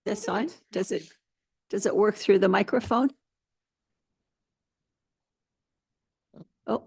this on? Does it work through the microphone? Oh,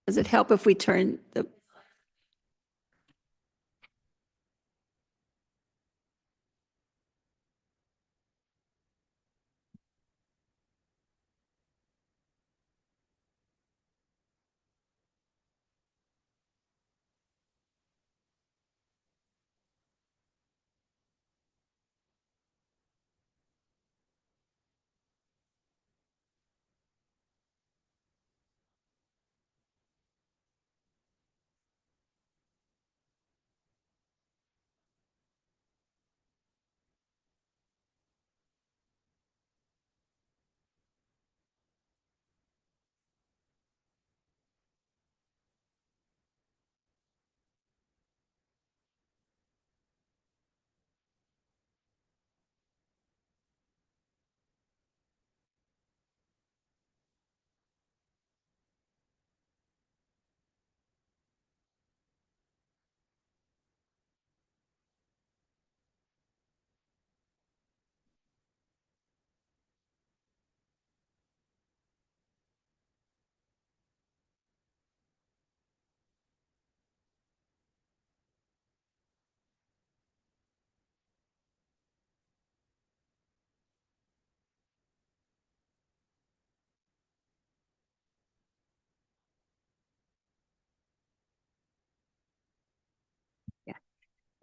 does it help if we turn the?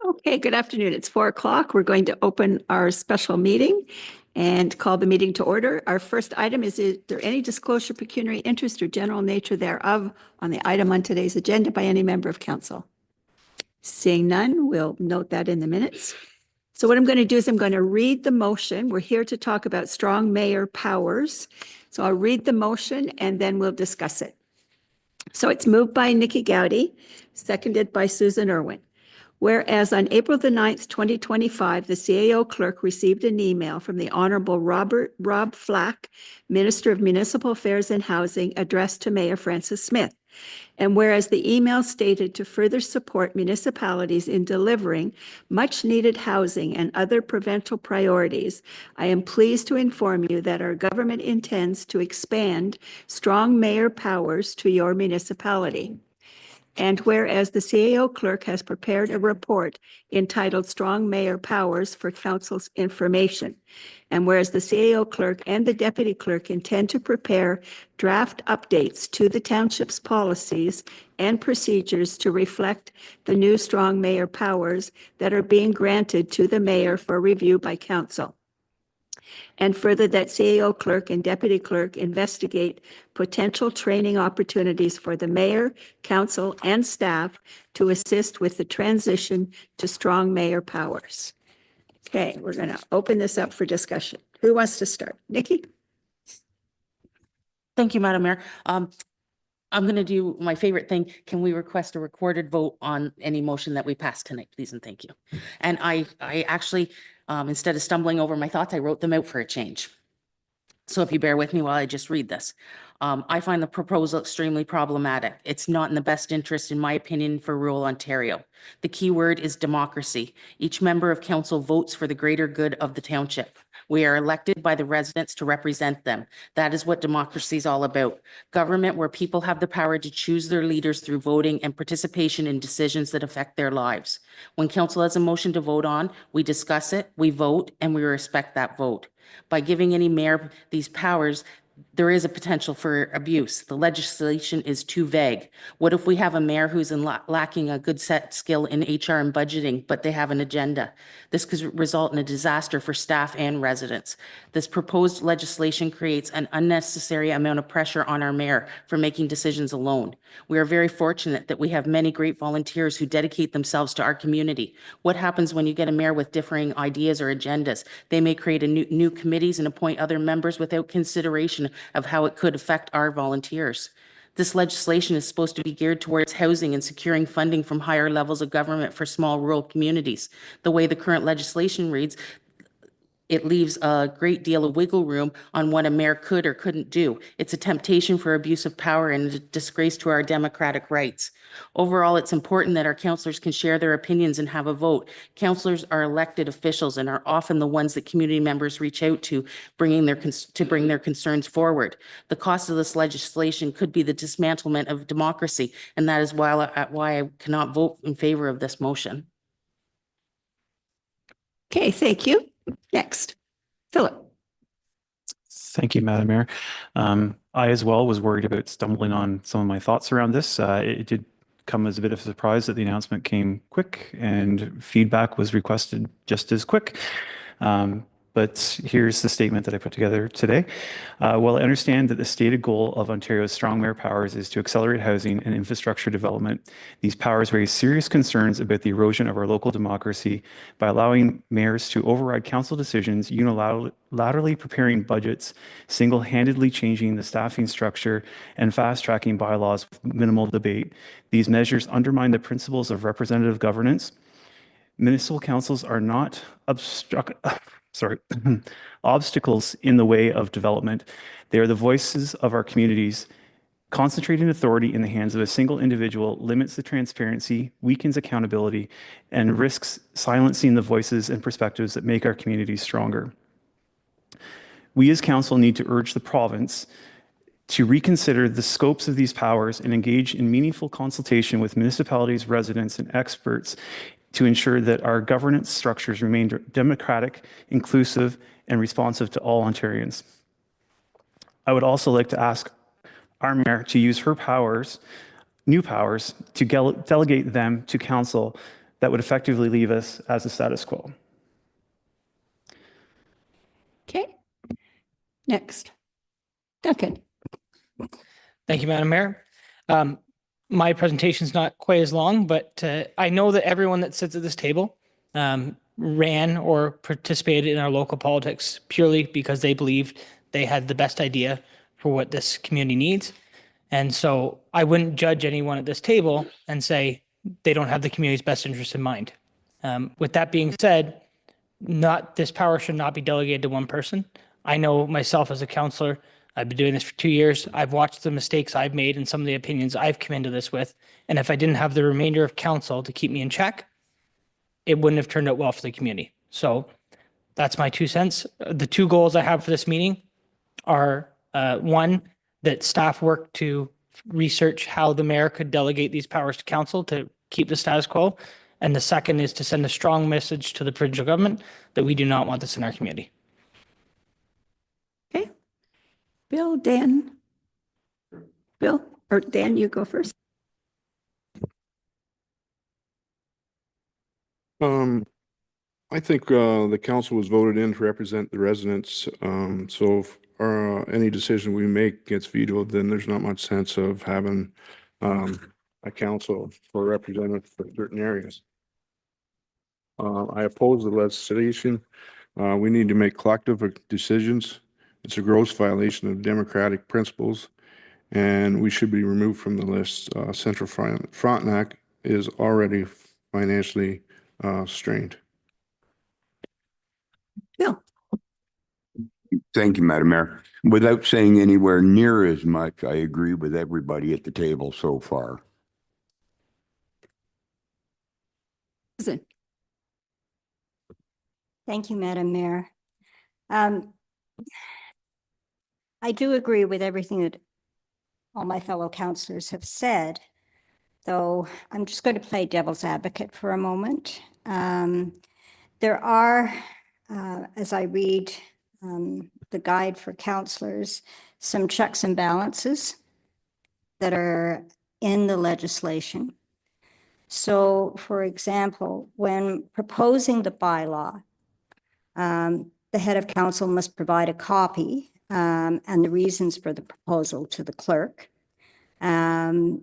Okay, good afternoon. It's 4 o'clock. We're going to open our special meeting and call the meeting to order. Our first item is there any disclosure, pecuniary interest, or general nature thereof on the item on today's agenda by any member of council? Seeing none, we'll note that in the minutes. So what I'm going to do is I'm going to read the motion. We're here to talk about strong mayor powers. So I'll read the motion and then we'll discuss it. So it's moved by Nikki Gowdy, seconded by Susan Irwin. Whereas on April the 9th, 2025, the CAO clerk received an email from the Honorable Rob Flack, Minister of Municipal Affairs and Housing, addressed to Mayor Francis Smith. And whereas the email stated to further support municipalities in delivering much-needed housing and other provincial priorities, I am pleased to inform you that our government intends to expand strong mayor powers to your municipality. And whereas the CAO clerk has prepared a report entitled Strong Mayor Powers for Council's information. And whereas the CAO clerk and the deputy clerk intend to prepare draft updates to the township's policies and procedures to reflect the new strong mayor powers that are being granted to the mayor for review by council. And further, that CAO clerk and deputy clerk investigate potential training opportunities for the mayor, council, and staff to assist with the transition to strong mayor powers. Okay, we're going to open this up for discussion. Who wants to start? Nikki? Thank you, Madam Mayor. I'm going to do my favorite thing. Can we request a recorded vote on any motion that we pass tonight, please? And thank you. And I actually, instead of stumbling over my thoughts, I wrote them out for a change. So if you bear with me while I just read this. I find the proposal extremely problematic. It's not in the best interest, in my opinion, for rural Ontario. The key word is democracy. Each member of council votes for the greater good of the township. We are elected by the residents to represent them. That is what democracy is all about. Government where people have the power to choose their leaders through voting and participation in decisions that affect their lives. When council has a motion to vote on, we discuss it, we vote, and we respect that vote. By giving any mayor these powers, there is a potential for abuse. The legislation is too vague. What if we have a mayor who's lacking a good set skill in HR and budgeting, but they have an agenda? This could result in a disaster for staff and residents. This proposed legislation creates an unnecessary amount of pressure on our mayor for making decisions alone. We are very fortunate that we have many great volunteers who dedicate themselves to our community. What happens when you get a mayor with differing ideas or agendas? They may create new committees and appoint other members without consideration of how it could affect our volunteers. This legislation is supposed to be geared towards housing and securing funding from higher levels of government for small rural communities. The way the current legislation reads, it leaves a great deal of wiggle room on what a mayor could or couldn't do. It's a temptation for abuse of power and a disgrace to our democratic rights. Overall, it's important that our councillors can share their opinions and have a vote. Councillors are elected officials and are often the ones that community members reach out to, bring their concerns forward. The cost of this legislation could be the dismantlement of democracy, and that is why I cannot vote in favor of this motion. Okay, thank you. Next, Philip. Thank you, Madam Mayor. I as well was worried about stumbling on some of my thoughts around this. It did come as a bit of a surprise that the announcement came quick and feedback was requested just as quick. But here's the statement that I put together today. While I understand that the stated goal of Ontario's strong mayor powers is to accelerate housing and infrastructure development, these powers raise serious concerns about the erosion of our local democracy by allowing mayors to override council decisions, unilaterally preparing budgets, single-handedly changing the staffing structure, and fast-tracking bylaws with minimal debate. These measures undermine the principles of representative governance. Municipal councils are not obstacles in the way of development. They are the voices of our communities. Concentrating authority in the hands of a single individual limits the transparency, weakens accountability, and risks silencing the voices and perspectives that make our communities stronger. We as council need to urge the province to reconsider the scopes of these powers and engage in meaningful consultation with municipalities, residents, and experts to ensure that our governance structures remain democratic, inclusive, and responsive to all Ontarians. I would also like to ask our mayor to use her powers, new powers, to delegate them to council that would effectively leave us as a status quo. Okay. Next, Duncan. Thank you, Madam Mayor. My presentation is not quite as long, but I know that everyone that sits at this table ran or participated in our local politics purely because they believed they had the best idea for what this community needs. And so I wouldn't judge anyone at this table and say they don't have the community's best interest in mind. With that being said, this power should not be delegated to one person. I know myself as a councillor, I've been doing this for 2 years. I've watched the mistakes I've made and some of the opinions I've come into this with. And if I didn't have the remainder of council to keep me in check, it wouldn't have turned out well for the community. So that's my 2 cents. The 2 goals I have for this meeting are one, that staff work to research how the mayor could delegate these powers to council to keep the status quo. And the second is to send a strong message to the provincial government that we do not want this in our community. Okay. Bill, Dan. Bill, or Dan, you go first. I think the council was voted in to represent the residents. So if any decision we make gets vetoed, then there's not much sense of having a council for representative for certain areas. I oppose the legislation. We need to make collective decisions. It's a gross violation of democratic principles, and we should be removed from the list. Central Frontenac is already financially strained. Bill. Thank you, Madam Mayor. Without saying anywhere near as much, I agree with everybody at the table so far. Susan. Thank you, Madam Mayor. I do agree with everything that all my fellow councillors have said, though I'm just going to play devil's advocate for a moment. There are, as I read the guide for councillors, some checks and balances that are in the legislation. So, for example, when proposing the bylaw, the head of council must provide a copy and the reasons for the proposal to the clerk. And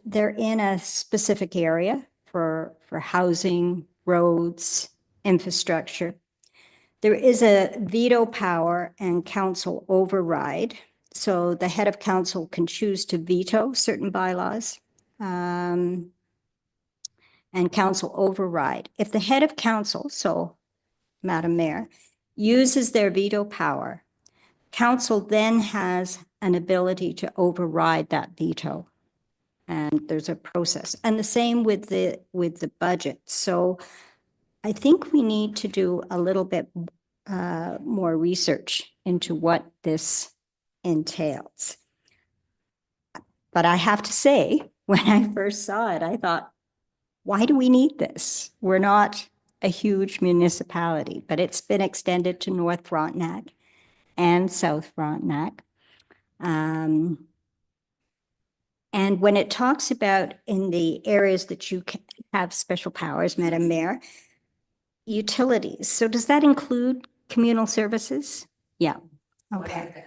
they're in a specific area for housing, roads, infrastructure. There is a veto power and council override. So the head of council can choose to veto certain bylaws and council override. If the head of council, so Madam Mayor, uses their veto power, council then has an ability to override that veto. And there's a process. And the same with the budget. So I think we need to do a little bit more research into what this entails. But I have to say, when I first saw it, I thought, why do we need this? We're not a huge municipality, but it's been extended to North Frontenac and South Frontenac. And when it talks about in the areas that you can have special powers, Madam Mayor, utilities. So does that include communal services? Yeah. Okay.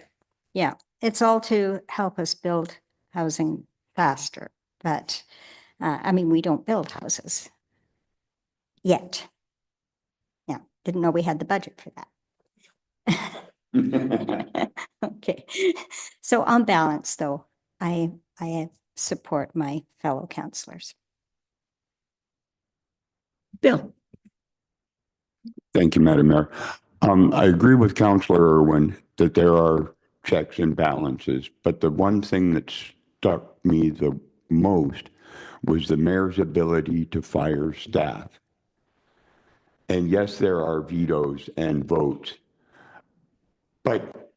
Yeah. It's all to help us build housing faster. But I mean, we don't build houses yet. Yeah. Didn't know we had the budget for that. Okay. So on balance, though, I support my fellow councillors. Bill. Thank you, Madam Mayor. I agree with Councillor Irwin that there are checks and balances, but the one thing that struck me the most was the mayor's ability to fire staff. And yes, there are vetoes and votes, but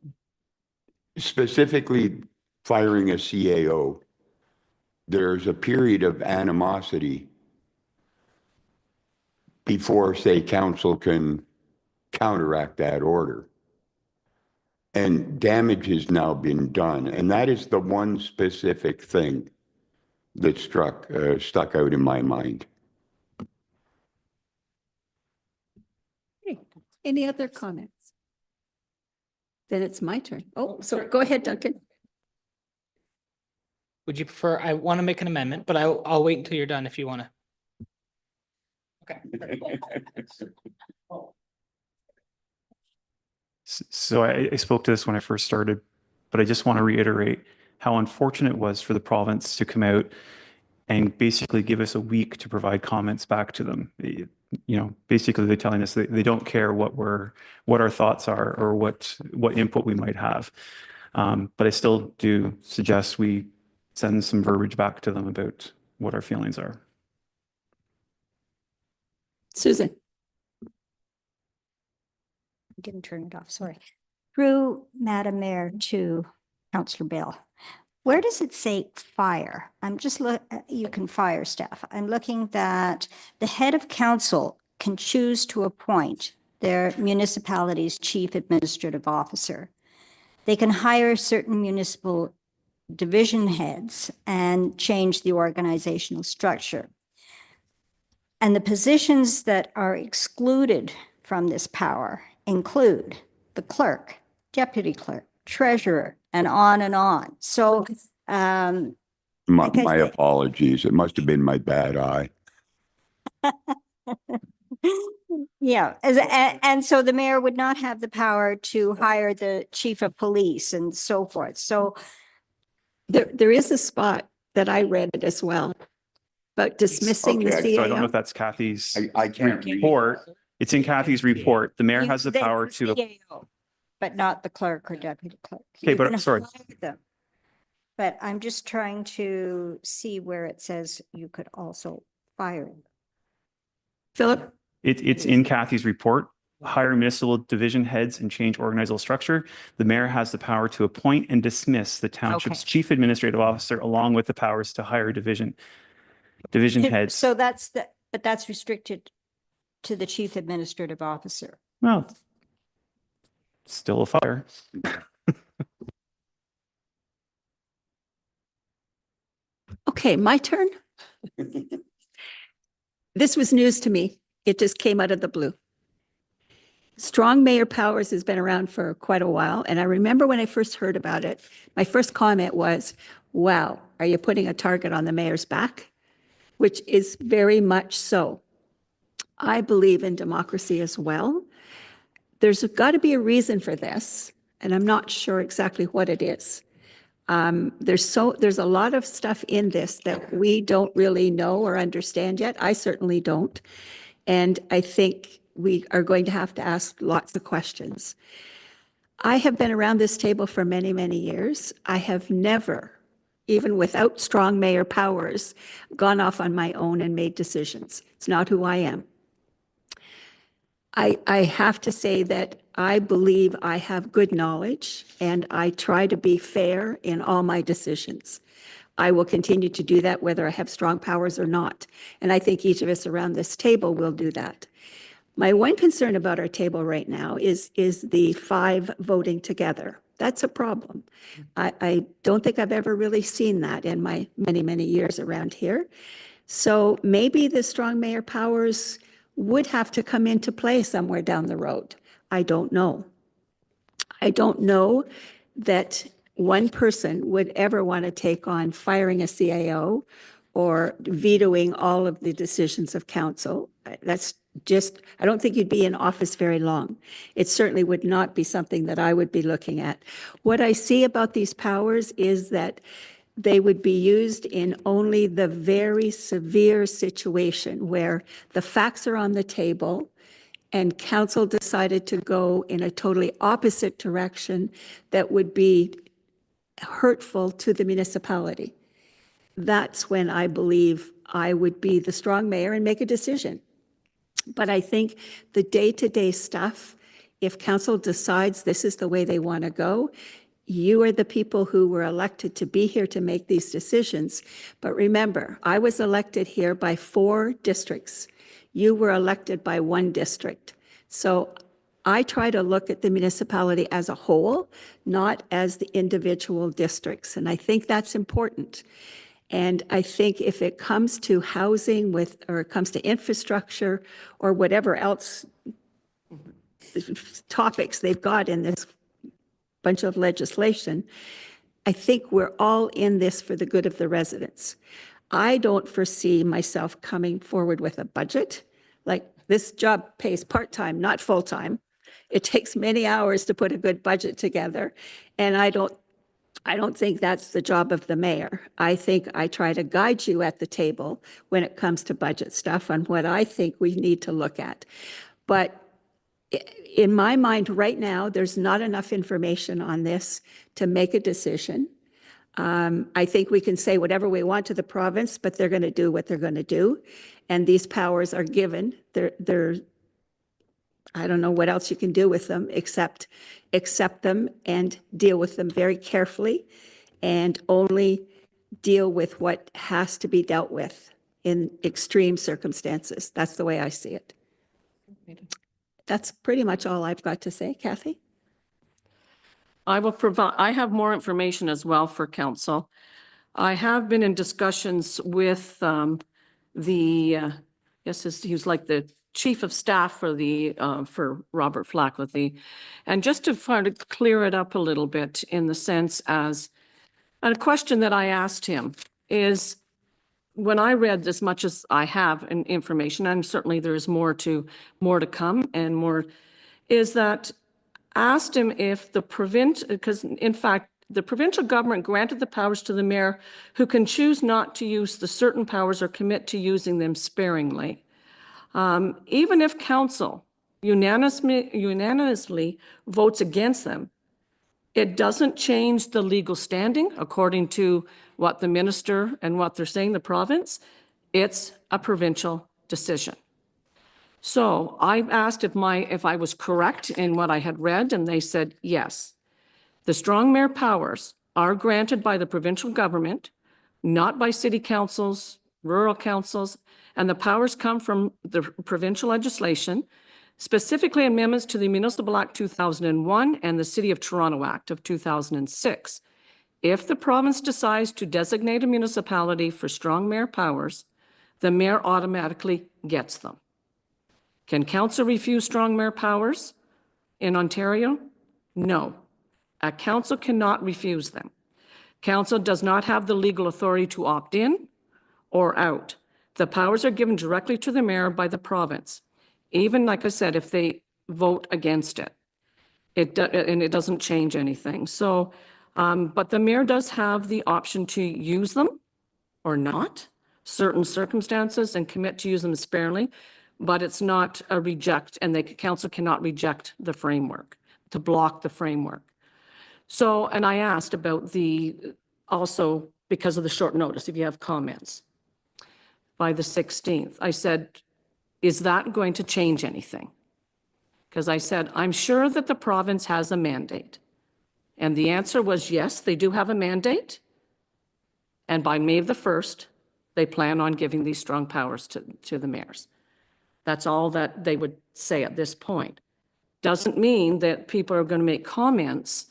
specifically firing a CAO, there's a period of animosity before, say, council can counteract that order. And damage has now been done. And that is the one specific thing that stuck out in my mind. Okay. Any other comments? Then it's my turn. Oh, sorry. Go ahead, Duncan. Would you prefer, I want to make an amendment, but I'll wait until you're done if you want to. Okay. So I spoke to this when I first started, but I just want to reiterate how unfortunate it was for the province to come out and basically give us a week to provide comments back to them. You know, basically they're telling us that they don't care what our thoughts are or what input we might have. But I still do suggest we send some verbiage back to them about what our feelings are. Susan. I didn't turn it off, sorry. Through Madam Mayor to Councillor Bill. Where does it say fire? I'm just you can fire staff. I'm looking that the head of council can choose to appoint their municipality's chief administrative officer. They can hire certain municipal division heads and change the organizational structure. And the positions that are excluded from this power include the clerk, deputy clerk, treasurer, and on and on. So, My apologies. It must have been my bad eye. yeah, and so the mayor would not have the power to hire the chief of police and so forth. So There is a spot that I read it as well, but dismissing the Okay, So I don't know CAO. if that's Kathy's I can't read. report. It's in Kathy's report. The mayor You- has the that's power to, CAO, but not the clerk or deputy clerk. Okay, You but can sorry. hire them. But I'm just trying to see where it says you could also fire them. Philip. it's in Kathy's report. Hire municipal division heads and change organizational structure. The mayor has the power to appoint and dismiss the township's Okay. chief administrative officer, along with the powers to hire division heads. So but that's restricted to the chief administrative officer. Well, still a fire. Okay, my turn. This was news to me. It just came out of the blue. Strong mayor powers has been around for quite a while. And I remember when I first heard about it, my first comment was, wow, are you putting a target on the mayor's back? Which is very much so. I believe in democracy as well. There's got to be a reason for this, and I'm not sure exactly what it is. There's a lot of stuff in this that we don't really know or understand yet. I certainly don't. And I think we are going to have to ask lots of questions. I have been around this table for many, many years. I have never, even without strong mayor powers, gone off on my own and made decisions. It's not who I am. I have to say that I believe I have good knowledge and I try to be fair in all my decisions. I will continue to do that whether I have strong powers or not. And I think each of us around this table will do that. My one concern about our table right now is the 5 voting together. That's a problem. I don't think I've ever really seen that in my many, many years around here. So maybe the strong mayor powers would have to come into play somewhere down the road. I don't know. I don't know that one person would ever want to take on firing a CAO or vetoing all of the decisions of council. That's just, I don't think you'd be in office very long. It certainly would not be something that I would be looking at. What I see about these powers is that they would be used in only the very severe situation where the facts are on the table and council decided to go in a totally opposite direction that would be hurtful to the municipality. That's when I believe I would be the strong mayor and make a decision. But I think the day-to-day stuff, if council decides this is the way they want to go, you are the people who were elected to be here to make these decisions. But remember, I was elected here by 4 districts. You were elected by 1 district. So I try to look at the municipality as a whole, not as the individual districts. And I think that's important. And I think if it comes to housing or it comes to infrastructure or whatever else topics they've got in this bunch of legislation, I think we're all in this for the good of the residents. I don't foresee myself coming forward with a budget. Like, this job pays part-time, not full-time. It takes many hours to put a good budget together. And I don't think that's the job of the mayor. I think I try to guide you at the table when it comes to budget stuff on what I think we need to look at. But in my mind right now, there's not enough information on this to make a decision. I think we can say whatever we want to the province, but they're going to do what they're going to do. And these powers are given. I don't know what else you can do with them except accept them and deal with them very carefully and only deal with what has to be dealt with in extreme circumstances. That's the way I see it. That's pretty much all I've got to say. Kathy? I have more information as well for council. I have been in discussions with yes, he was like the chief of staff for Robert Flackley. And just to try to clear it up a little bit in the sense as, and a question that I asked him is, when I read as much as I have in information, and certainly there's more to come and more, is that asked him if because in fact, the provincial government granted the powers to the mayor who can choose not to use the certain powers or commit to using them sparingly. Even if council unanimously votes against them, it doesn't change the legal standing according to what the minister and what they're saying, the province. It's a provincial decision. So I asked if I was correct in what I had read, and they said yes. The strong mayor powers are granted by the provincial government, not by city councils, rural councils, and the powers come from the provincial legislation, specifically amendments to the Municipal Act 2001 and the City of Toronto Act of 2006. If the province decides to designate a municipality for strong mayor powers, the mayor automatically gets them. Can council refuse strong mayor powers in Ontario? No. A council cannot refuse them. Council does not have the legal authority to opt in or out. The powers are given directly to the mayor by the province. Even, like I said, if they vote against it, and it doesn't change anything. So, but the mayor does have the option to use them or not, certain circumstances, and commit to use them sparingly, but it's not a reject, and the council cannot reject the framework, to block the framework. So, and I asked about also because of the short notice, if you have comments by the 16th, I said, is that going to change anything? Because I said, I'm sure that the province has a mandate. And the answer was yes, they do have a mandate. And by May the 1st, they plan on giving these strong powers to the mayors. That's all that they would say at this point. Doesn't mean that people are going to make comments,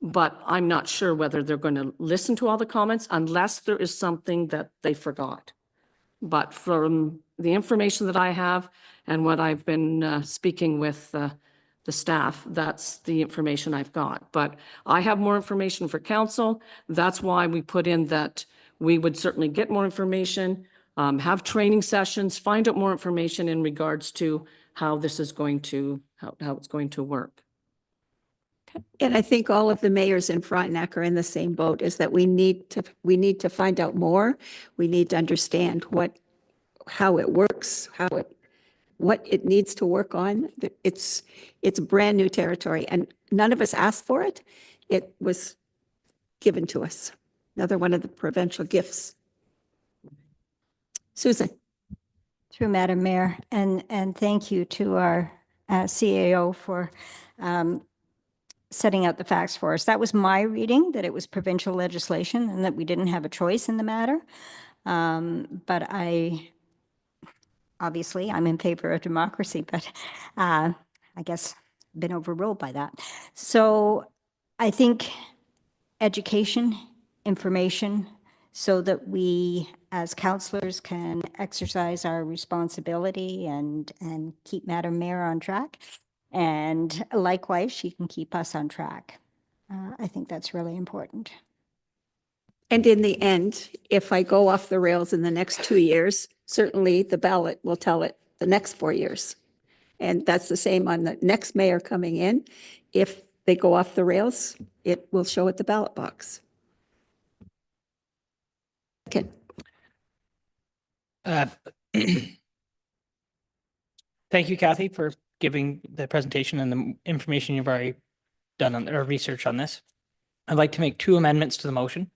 but I'm not sure whether they're going to listen to all the comments unless there is something that they forgot. But from the information that I have and what I've been speaking with the staff, that's the information I've got. But I have more information for council. That's why we put in that we would certainly get more information, have training sessions, find out more information in regards to how this is going to, how it's going to work. And I think all of the mayors in Frontenac are in the same boat, is that we need to find out more. We need to understand how it works, what it needs to work on. It's brand new territory, and none of us asked for it. It was given to us. Another one of the provincial gifts. Susan. Through Madam Mayor, and thank you to our CAO for setting out the facts for us. That was my reading, that it was provincial legislation and that we didn't have a choice in the matter. But obviously, I'm in favor of democracy, but I guess been overruled by that. So I think education, information, so that we as councillors can exercise our responsibility and keep Madam Mayor on track. And likewise, she can keep us on track. I think that's really important. And in the end, if I go off the rails in the next 2 years, certainly the ballot will tell it the next 4 years. And that's the same on the next mayor coming in. If they go off the rails, it will show at the ballot box. Okay. Thank you, Kathy, for giving the presentation and the information you've already done on or research on this. I'd like to make 2 amendments to the motion.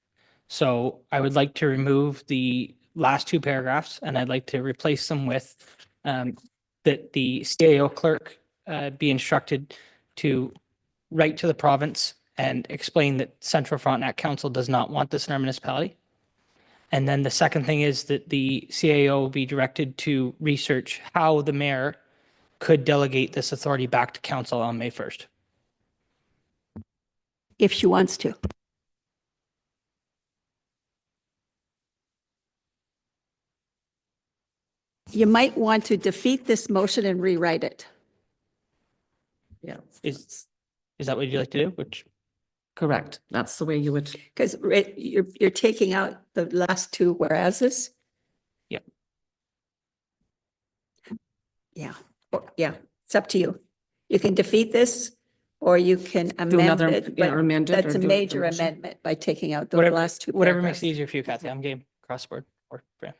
So I would like to remove the last 2 paragraphs, and I'd like to replace them with that the CAO clerk be instructed to write to the province and explain that Central Frontenac Council does not want this in our municipality. And then the second thing is that the CAO be directed to research how the mayor could delegate this authority back to council on May 1st. If she wants to. You might want to defeat this motion and rewrite it. Yeah. Is that what you'd like to do? Which Correct. That's the way you would. Because you're taking out the last 2 whereases. Yep. Yeah. Yeah. It's up to you. You can defeat this, or you can amend another, it. yeah, but or amend it, That's or a do a major version. amendment by taking out the whatever, last 2 whatever paragraphs. makes it easier for you, Kathy. I'm game across the board. Or yeah.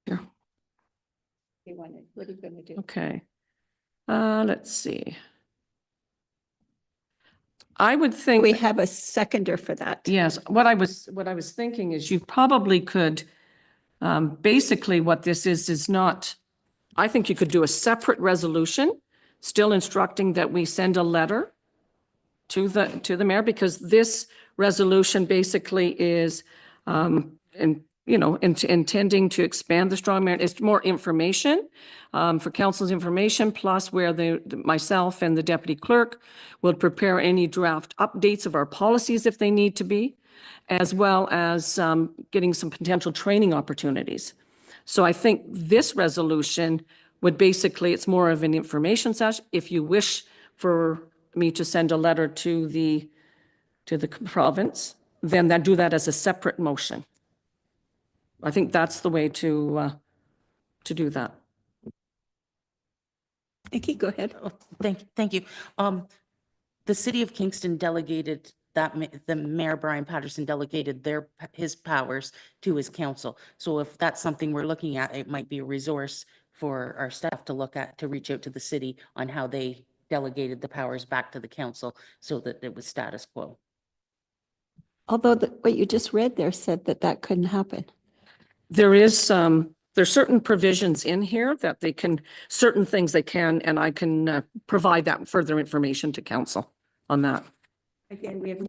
Yeah. What are you going to do? Okay. Let's see. I would think. We have a seconder for that. Yes, what I was thinking is you probably could, basically what this is not, I think you could do a separate resolution, still instructing that we send a letter to the mayor, because this resolution basically is, and intending to expand the strong man. It's more information for council's information, plus where myself and the deputy clerk will prepare any draft updates of our policies if they need to be, as well as getting some potential training opportunities. So I think this resolution would basically, it's more of an information session. If you wish for me to send a letter to the province, then do that as a separate motion. I think that's the way to do that. Nikki, go ahead. Oh, thank you. The city of Kingston delegated the Mayor Brian Patterson delegated his powers to his council. So if that's something we're looking at, it might be a resource for our staff to look at, to reach out to the city on how they delegated the powers back to the council so that it was status quo. Although what you just read there said that couldn't happen. There's certain provisions in here that certain things they can, and I can provide that further information to council on that. Again, we have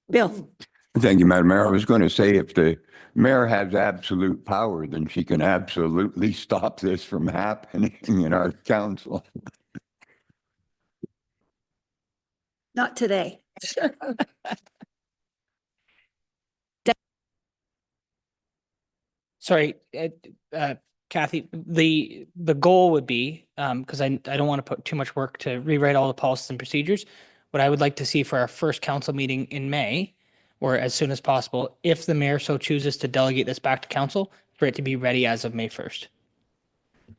Bill. Thank you, Madam Mayor. I was going to say, if the mayor has absolute power, then she can absolutely stop this from happening in our council. Not today. Sorry, Kathy, the goal would be, because I don't want to put too much work to rewrite all the policies and procedures. What I would like to see for our first council meeting in May, or as soon as possible, if the mayor so chooses to delegate this back to council, for it to be ready as of May 1st.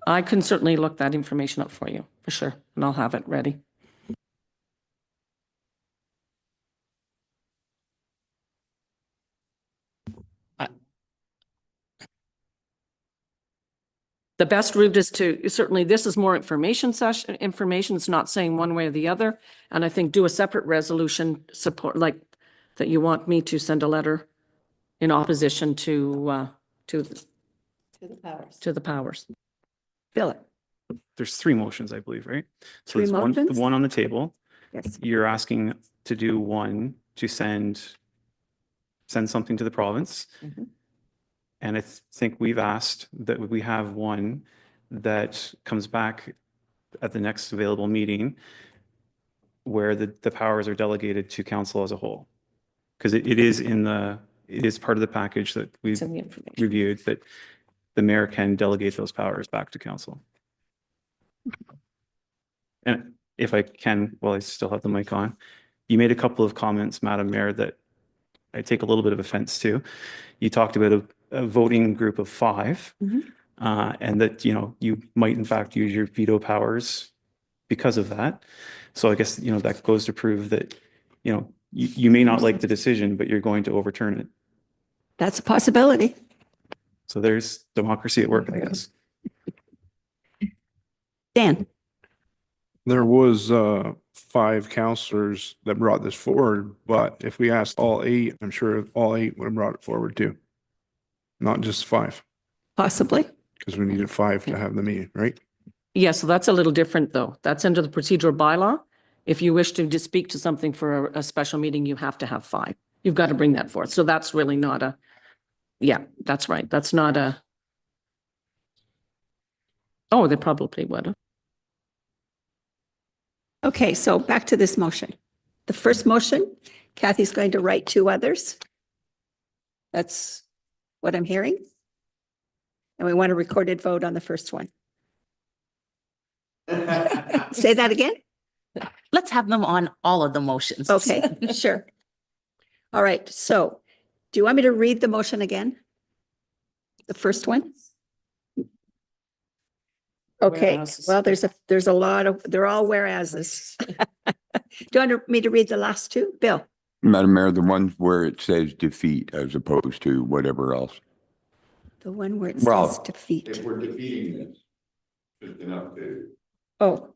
I can certainly look that information up for you, for sure, and I'll have it ready. The best route is certainly, this is more information session, information. It's not saying one way or the other. And I think do a separate resolution support, like that you want me to send a letter in opposition to the powers. Philip. There's three motions, I believe, right? So Three there's motions? the one on the table. Yes. You're asking to do one to send something to the province. Mhm. And I think we've asked that we have one that comes back at the next available meeting where the powers are delegated to council as a whole. Because it is part of the package that we've Send the information. reviewed, that the mayor can delegate those powers back to council. And if I can, while I still have the mic on, you made a couple of comments, Madam Mayor, that I take a little bit of offense to. You talked about a voting group of 5, and that, you might in fact use your veto powers because of that. So I guess, that goes to prove that, you may not like the decision, but you're going to overturn it. That's a possibility. So there's democracy at work, I guess. Dan. There was 5 counselors that brought this forward, but if we asked all 8, I'm sure all 8 would have brought it forward too. Not just 5, Possibly. because we needed 5 to have the meeting, right? Yeah, so that's a little different though. That's under the procedural bylaw. If you wish to just speak to something for a special meeting, you have to have 5. You've got to bring that forth. So that's really not yeah, that's right. That's not oh, they probably would have. Okay, so back to this motion. The first motion, Kathy's going to write 2 others. That's what I'm hearing. And we want a recorded vote on the first one. Say that again? Let's have them on all of the motions. Okay, sure. All right, so do you want me to read the motion again? The first one? Okay, Whereases. well, there's a lot of, they're all whereases. Do you want me to read the last 2? Bill? Madam Mayor, the ones where it says defeat as opposed to whatever else. The one where it Well, says defeat. If we're defeating this, just enough to. Oh.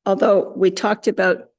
Although we talked about.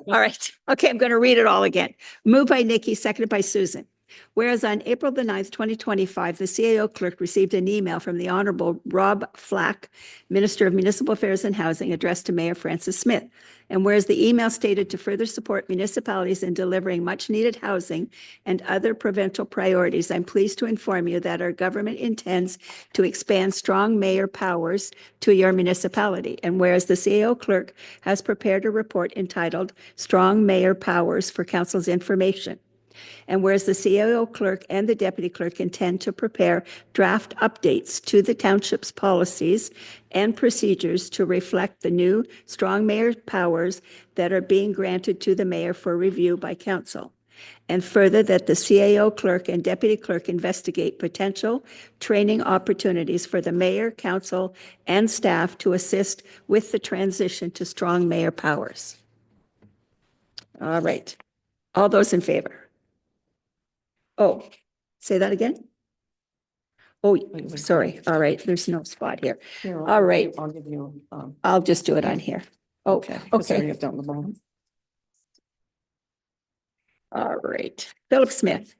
All right. Okay, I'm going to read it all again. Moved by Nikki, seconded by Susan. Whereas on April the 9th, 2025, the CAO clerk received an email from the Honorable Rob Flack, Minister of Municipal Affairs and Housing, addressed to Mayor Francis Smith. And whereas the email stated to further support municipalities in delivering much-needed housing and other provincial priorities, I'm pleased to inform you that our government intends to expand strong mayor powers to your municipality. And whereas the CAO clerk has prepared a report entitled Strong Mayor Powers for Council's information. And whereas the CAO clerk and the deputy clerk intend to prepare draft updates to the township's policies and procedures to reflect the new strong mayor powers that are being granted to the mayor for review by council. And further, that the CAO clerk and deputy clerk investigate potential training opportunities for the mayor, council, and staff to assist with the transition to strong mayor powers. All right. All those in favor? Oh, say that again? Oh, sorry. All right, there's no spot here. All right. I'll give you, I'll just do it on here. Oh, okay. have down the bottom. All right. Philip Smith.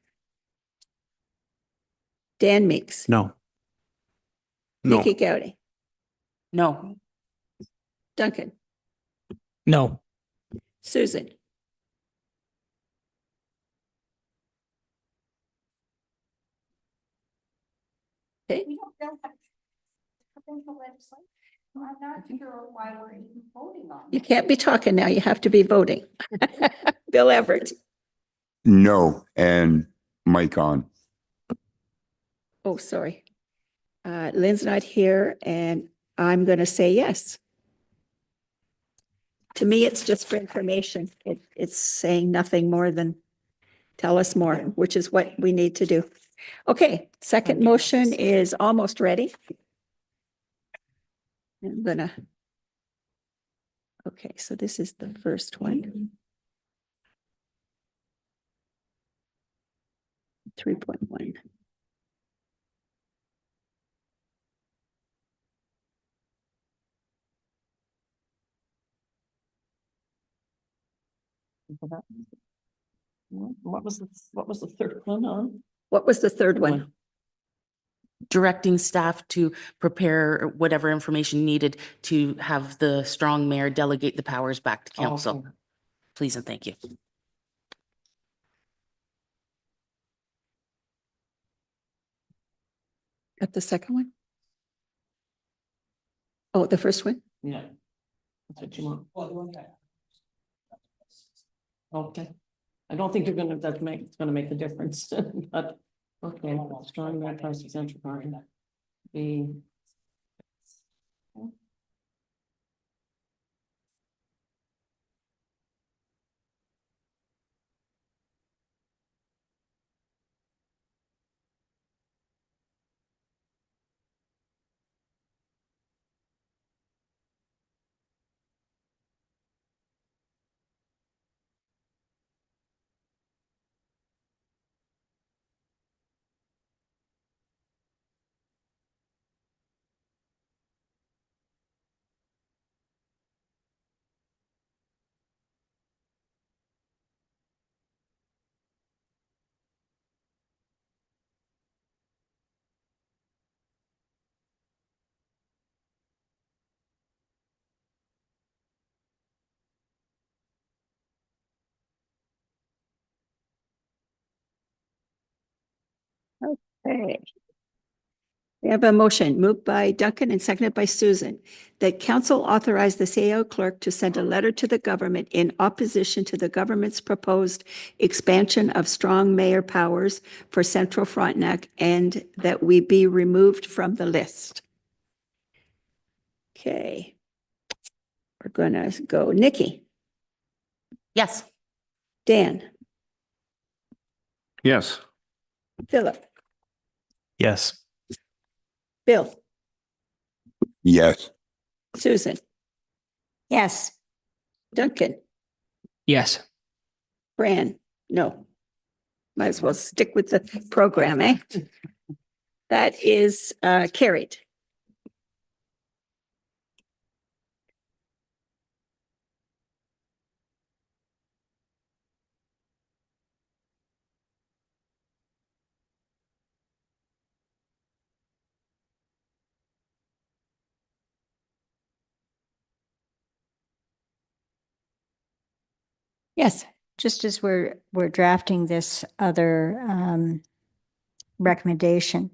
Dan Meeks. No. No. Nikki Gowdy. No. Duncan. No. Susan. Okay. You can't be talking now. You have to be voting. Bill Everett. No, and mic on. Oh, sorry. Lynn's not here and I'm going to say yes. To me, it's just for information. It's saying nothing more than tell us more, which is what we need to do. Okay, second motion is almost ready. I'm gonna. Okay, so this is the first one. 3.1. What was the third one on? What was the third one? Directing staff to prepare whatever information needed to have the strong mayor delegate the powers back to council. Okay. Please and thank you. Got the second one? Oh, the first one? Yeah. That's what you want. Okay. I don't think it's gonna make a difference, but, okay, strong mayor powers central party. The. Okay. We have a motion moved by Duncan and seconded by Susan that council authorize the CAO clerk to send a letter to the government in opposition to the government's proposed expansion of strong mayor powers for Central Frontenac and that we be removed from the list. Okay. We're going to go Nikki, Yes. Dan, Yes. Philip, Yes. Bill, Yes. Susan, Yes. Duncan, Yes. Fran, no. Might as well stick with the program, eh? That is carried. Yes. Just as we're drafting this other recommendation,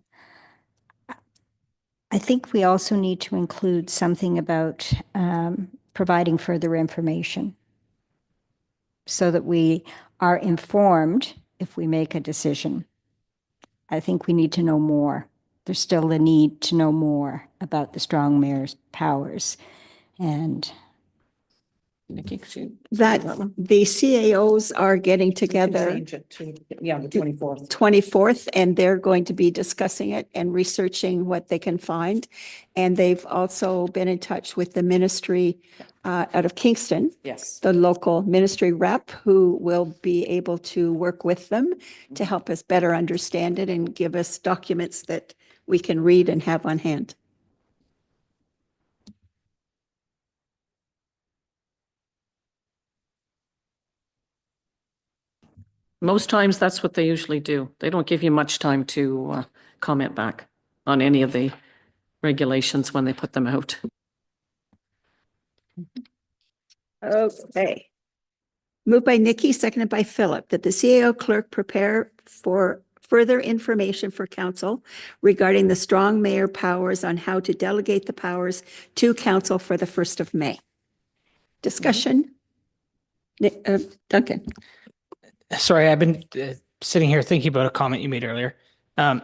I think we also need to include something about providing further information so that we are informed if we make a decision. I think we need to know more. There's still a need to know more about the strong mayor's powers. And Nikki, could you- That the CAOs are getting We can together change it to, yeah, the 24th. 24th, and they're going to be discussing it and researching what they can find. And they've also been in touch with the ministry out of Kingston, Yes. the local ministry rep, who will be able to work with them to help us better understand it and give us documents that we can read and have on hand. Most times that's what they usually do. They don't give you much time to comment back on any of the regulations when they put them out. Okay. Moved by Nikki, seconded by Philip, that the CAO clerk prepare for further information for council regarding the strong mayor powers on how to delegate the powers to council for the 1st of May. Discussion? Duncan? Sorry, I've been sitting here thinking about a comment you made earlier. I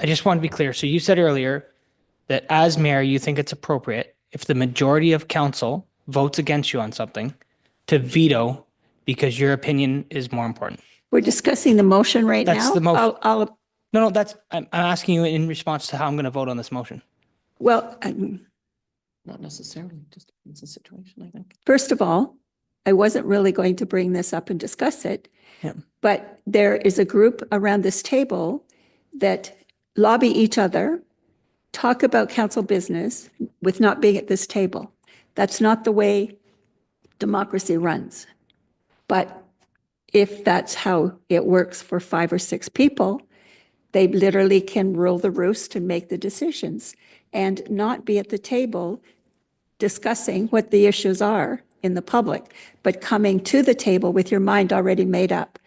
just want to be clear. So you said earlier that as mayor, you think it's appropriate if the majority of council votes against you on something to veto because your opinion is more important. We're discussing the motion right now. That's the motion. I'll, No, I'm asking you in response to how I'm going to vote on this motion. well, Not necessarily, just it's a situation, I think. first of all, I wasn't really going to bring this up and discuss it. Yeah. But there is a group around this table that lobby each other, talk about council business with not being at this table. That's not the way democracy runs. But if that's how it works for 5 or 6 people, they literally can rule the roost and make the decisions and not be at the table discussing what the issues are in the public, but coming to the table with your mind already made up.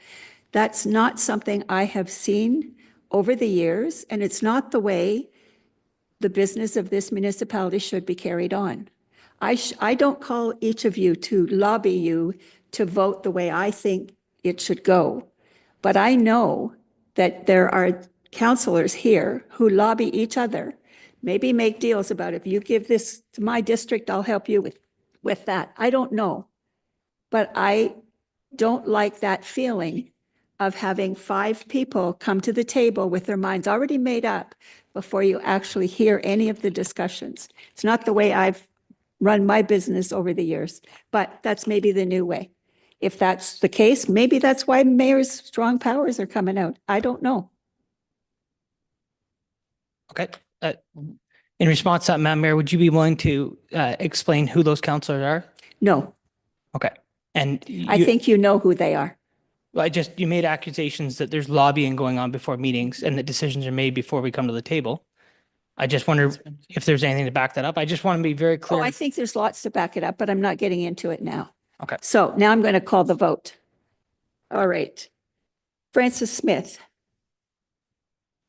That's not something I have seen over the years, and it's not the way the business of this municipality should be carried on. I don't call each of you to lobby you to vote the way I think it should go, but I know that there are councillors here who lobby each other, maybe make deals about if you give this to my district, I'll help you with that. I don't know. But I don't like that feeling of having 5 people come to the table with their minds already made up before you actually hear any of the discussions. It's not the way I've run my business over the years, but that's maybe the new way. If that's the case, maybe that's why mayor's strong powers are coming out. I don't know. Okay. In response to that, Madam Mayor, would you be willing to explain who those councillors are? No, Okay. And I think you know who they are. you made accusations that there's lobbying going on before meetings and that decisions are made before we come to the table. I just wonder if there's anything to back that up. I just want to be very Oh, clear. I think there's lots to back it up, but I'm not getting into it now. Okay. So now I'm going to call the vote. All right. Francis Smith.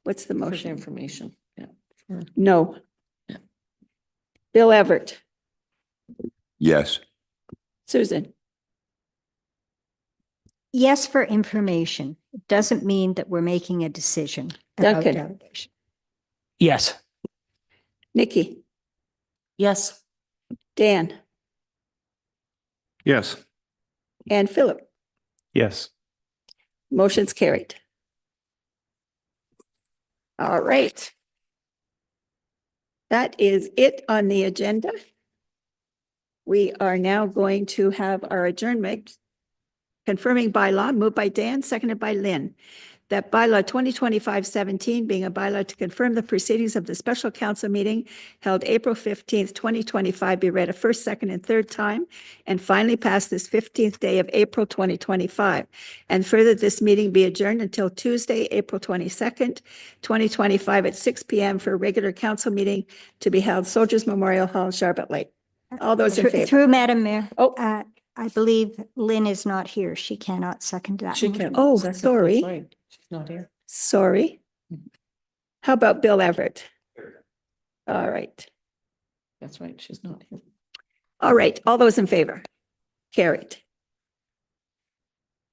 What's the For the motion? information, yeah. No. Yeah. Bill Everett. Yes. Susan. yes, for information. It doesn't mean that we're making a decision about Duncan. delegation. Yes. Nikki. Yes. Dan. Yes. And Philip. Yes. Motion's carried. All right. That is it on the agenda. We are now going to have our adjournment confirming bylaw, moved by Dan, seconded by Lynn, that bylaw 2025-17 being a bylaw to confirm the proceedings of the special council meeting held April 15th, 2025 be read a first, second, and third time, and finally passed this 15th day of April 2025. And further, this meeting be adjourned until Tuesday, April 22nd, 2025 at 6 p.m. for a regular council meeting to be held Soldiers Memorial Hall, Sharbot Lake. All those in favor? Through Madam Mayor. Oh. I believe Lynn is not here. She cannot second that. She motion. can't. Oh, second, that's sorry. right. She's not here. Sorry. How about Bill Everett? All right. That's right. She's not here. All right. All those in favor? Carried.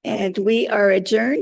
And we are adjourned.